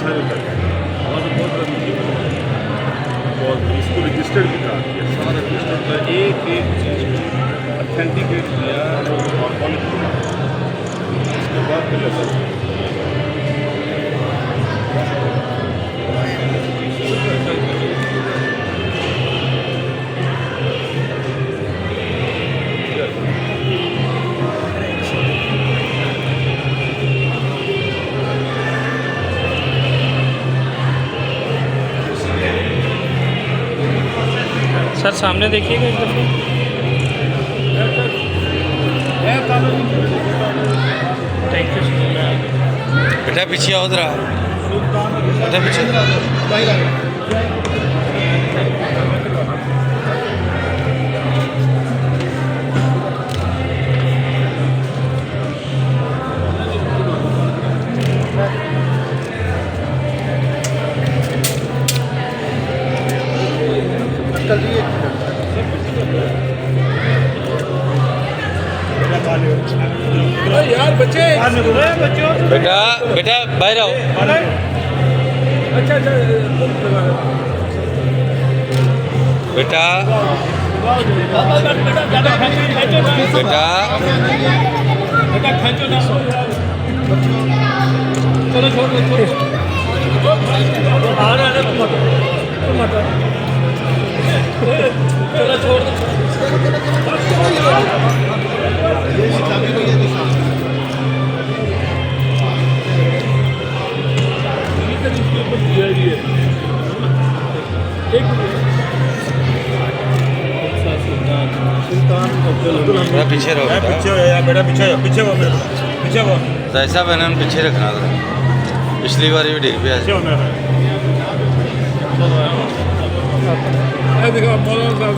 सारे कर वहाँ तो बहुत रन की और इसको रजिस्टर्ड भी कहा गया सारा रजिस्टर्ड का एक एक चीज़ ऑथेंटिकेट किया और पॉलिश किया इसके बाद फिर ऐसा सर सामने देखिएगा एक दफ़े। Thank you. बेटा पीछे आओ जरा, बेटा पीछे। यार बच्चे बेटा बेटा बाहर आओ। अच्छा बेटा बेटा चलो छोड़ दो आ रहा है चलो छोड़ दो बेटा पीछे रहो, बेटा पीछे हो यार बेटा पीछे हो पीछे हो पीछे हो तो ऐसा बहना पीछे रखना था। पिछली बार भी डिग पे पीछे होना है देखो मौलाना साहब